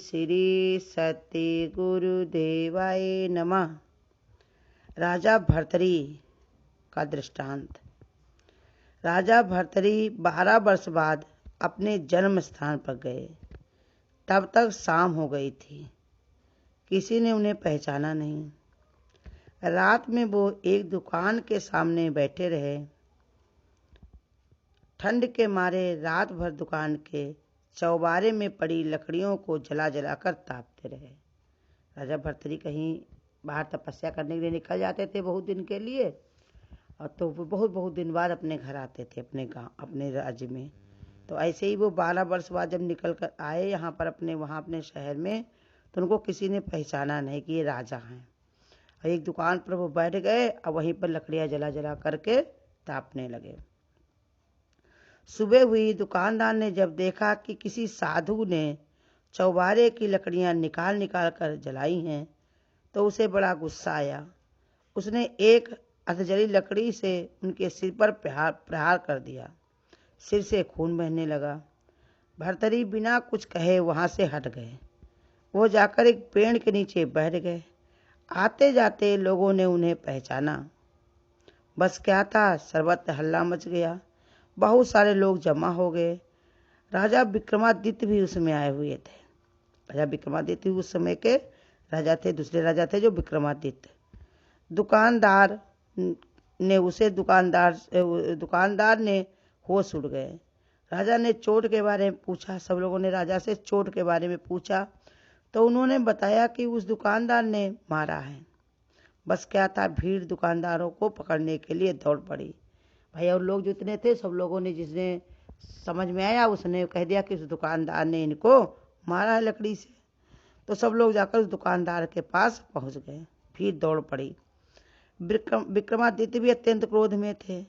श्री सत्य गुरुदेवाय नमः। राजा भर्तरी का दृष्टांत। राजा भर्तरी 12 वर्ष बाद अपने जन्म स्थान पर गए। तब तक शाम हो गई थी। किसी ने उन्हें पहचाना नहीं। रात में वो एक दुकान के सामने बैठे रहे। ठंड के मारे रात भर दुकान के चौबारे में पड़ी लकड़ियों को जला जलाकर तापते रहे। राजा भर्तरी कहीं बाहर तपस्या करने के लिए निकल जाते थे बहुत दिन के लिए, और तो वो बहुत दिन बाद अपने घर आते थे, अपने गांव, अपने राज्य में। तो ऐसे ही वो 12 वर्ष बाद जब निकल कर आए यहाँ पर अपने शहर में, तो उनको किसी ने पहचाना नहीं कि ये राजा हैं। और एक दुकान पर वो बैठ गए और वहीं पर लकड़ियाँ जला जला करके तापने लगे। सुबह हुई। दुकानदार ने जब देखा कि किसी साधु ने चौबारे की लकड़ियां निकाल निकाल कर जलाई हैं, तो उसे बड़ा गुस्सा आया। उसने एक अधजली लकड़ी से उनके सिर पर प्रहार कर दिया। सिर से खून बहने लगा। भर्तरी बिना कुछ कहे वहां से हट गए। वो जाकर एक पेड़ के नीचे बैठ गए। आते जाते लोगों ने उन्हें पहचाना। बस क्या था, सर्वत्र हल्ला मच गया। बहुत सारे लोग जमा हो गए। राजा विक्रमादित्य भी उसमें आए हुए थे। राजा विक्रमादित्य उस समय के राजा थे, दूसरे राजा थे जो विक्रमादित्य। दुकानदार ने होश उड़ गए। राजा ने चोट के बारे में पूछा। सब लोगों ने राजा से चोट के बारे में पूछा, तो उन्होंने बताया कि उस दुकानदार ने मारा है। बस क्या था, भीड़ दुकानदारों को पकड़ने के लिए दौड़ पड़ी। भाई और लोग जितने थे, सब लोगों ने, जिसने समझ में आया उसने कह दिया कि उस दुकानदार ने इनको मारा है लकड़ी से। तो सब लोग जाकर उस दुकानदार के पास पहुंच गए। फिर दौड़ पड़ी। विक्रमादित्य भी अत्यंत क्रोध में थे।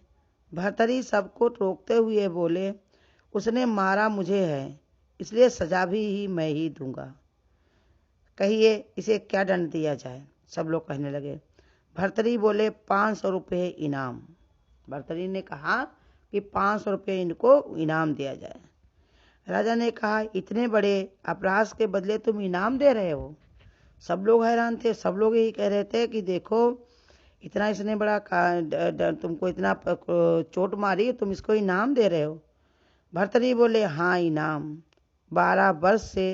भर्तरी सबको रोकते हुए बोले, उसने मारा मुझे है, इसलिए सजा भी मैं ही दूंगा। कहिए इसे क्या दंड दिया जाए? सब लोग कहने लगे। भर्तरी बोले, 500 रुपये इनाम। भर्तरी ने कहा कि 500 रुपये इनको इनाम दिया जाए। राजा ने कहा, इतने बड़े अपराध के बदले तुम इनाम दे रहे हो? सब लोग हैरान थे। सब लोग यही कह रहे थे कि देखो, इतना इसने बड़ा तुमको इतना चोट मारी, तुम इसको इनाम दे रहे हो? भर्तरी बोले, हाँ इनाम। 12 वर्ष से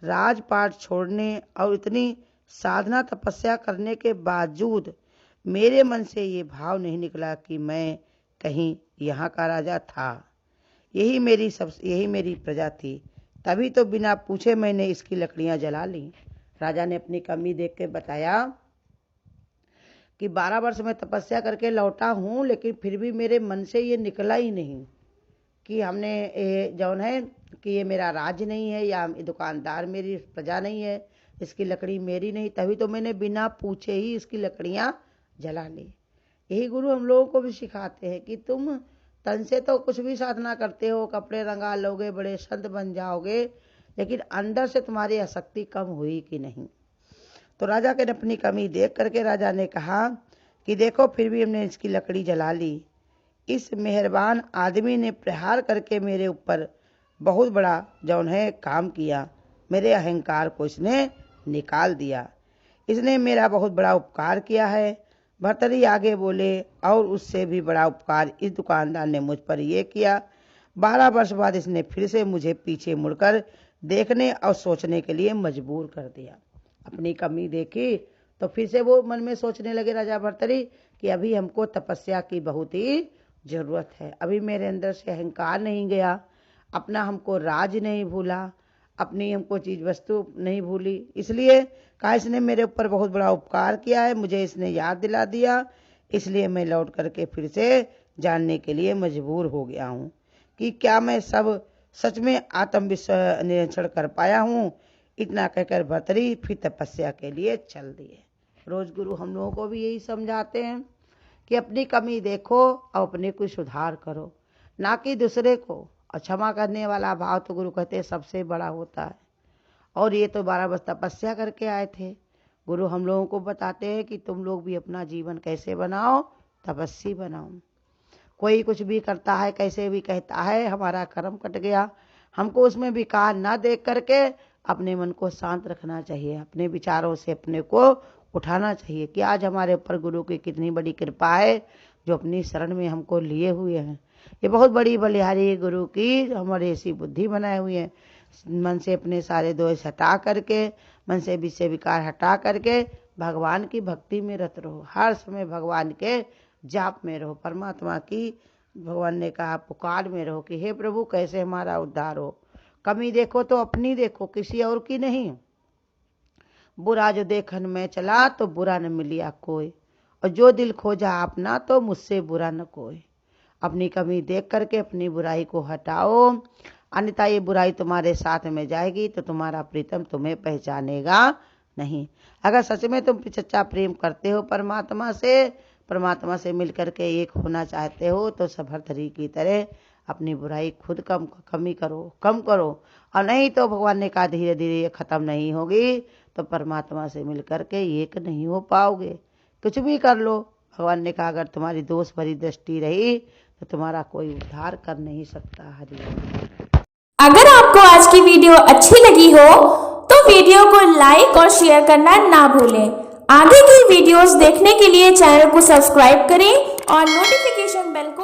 राजपाट छोड़ने और इतनी साधना तपस्या करने के बावजूद मेरे मन से ये भाव नहीं निकला कि मैं कहीं यहाँ का राजा था। यही मेरी प्रजा थी। तभी तो बिना पूछे मैंने इसकी लकड़ियां जला ली। राजा ने अपनी कमी देख के बताया कि 12 वर्ष में तपस्या करके लौटा हूँ, लेकिन फिर भी मेरे मन से ये निकला ही नहीं कि हमने जौन है कि ये मेरा राज्य नहीं है, या दुकानदार मेरी प्रजा नहीं है, इसकी लकड़ी मेरी नहीं। तभी तो मैंने बिना पूछे ही इसकी लकड़ियां जला ली। यही गुरु हम लोगों को भी सिखाते हैं कि तुम तन से तो कुछ भी साधना करते हो, कपड़े रंगा लोगे, बड़े संत बन जाओगे, लेकिन अंदर से तुम्हारी आसक्ति कम हुई कि नहीं? तो राजा के अपनी कमी देख करके राजा ने कहा कि देखो, फिर भी हमने इसकी लकड़ी जला ली। इस मेहरबान आदमी ने प्रहार करके मेरे ऊपर बहुत बड़ा जौन है काम किया। मेरे अहंकार को इसने निकाल दिया। इसने मेरा बहुत बड़ा उपकार किया है। भर्तरी आगे बोले, और उससे भी बड़ा उपकार इस दुकानदार ने मुझ पर यह किया। 12 वर्ष बाद इसने फिर से मुझे पीछे मुड़कर देखने और सोचने के लिए मजबूर कर दिया। अपनी कमी देखी तो फिर से वो मन में सोचने लगे राजा भर्तरी कि अभी हमको तपस्या की बहुत ही जरूरत है। अभी मेरे अंदर से अहंकार नहीं गया, अपना हमको राज नहीं भूला, अपनी हमको चीज वस्तु नहीं भूली। इसलिए कहा, इसने मेरे ऊपर बहुत बड़ा उपकार किया है, मुझे इसने याद दिला दिया, इसलिए मैं लौट करके फिर से जानने के लिए मजबूर हो गया हूँ कि क्या मैं सब सच में आत्मविश्वास निरीक्षण कर पाया हूँ। इतना कहकर भर्तरी फिर तपस्या के लिए चल दिए। रोज गुरु हम लोगों को भी यही समझाते हैं कि अपनी कमी देखो और अपने को सुधार करो, ना कि दूसरे को। और क्षमा करने वाला भाव तो गुरु कहते हैं सबसे बड़ा होता है। और ये तो 12 वर्ष तपस्या करके आए थे। गुरु हम लोगों को बताते हैं कि तुम लोग भी अपना जीवन कैसे बनाओ, तपस्वी बनाओ। कोई कुछ भी करता है, कैसे भी कहता है हमारा कर्म कट गया, हमको उसमें विकार ना देख करके अपने मन को शांत रखना चाहिए, अपने विचारों से अपने को उठाना चाहिए कि आज हमारे ऊपर गुरु की कितनी बड़ी कृपा है जो अपनी शरण में हमको लिए हुए हैं। ये बहुत बड़ी बलिहारी है गुरु की, हमारी ऐसी बुद्धि बनाए हुए हैं। मन से अपने सारे दोष हटा करके, मन से विषय विकार हटा करके भगवान की भक्ति में रत रहो। हर समय भगवान के जाप में रहो, परमात्मा की, भगवान ने कहा पुकार में रहो कि हे प्रभु कैसे हमारा उद्धार हो। कमी देखो तो अपनी देखो, किसी और की नहीं। बुरा जो देखन में चला तो बुरा न मिलिया कोई, और जो दिल खोजा अपना तो मुझसे बुरा न कोई। अपनी कमी देख करके अपनी बुराई को हटाओ, अन्यथा ये बुराई तुम्हारे साथ में जाएगी तो तुम्हारा प्रीतम तुम्हें पहचानेगा नहीं। अगर सच में तुम सच्चा प्रेम करते हो परमात्मा से मिलकर के एक होना चाहते हो तो भर्तृहरि की तरह अपनी बुराई खुद कम करो, और नहीं तो भगवान ने कहा धीरे धीरे ये खत्म नहीं होगी तो परमात्मा से मिलकर के एक नहीं हो पाओगे। कुछ भी कर लो, भगवान ने कहा अगर तुम्हारी दोष भरी दृष्टि रही तो तुम्हारा कोई उद्धार कर नहीं सकता। हरि। अगर आपको आज की वीडियो अच्छी लगी हो तो वीडियो को लाइक और शेयर करना ना भूलें। आगे की वीडियोस देखने के लिए चैनल को सब्सक्राइब करें और नोटिफिकेशन बेल को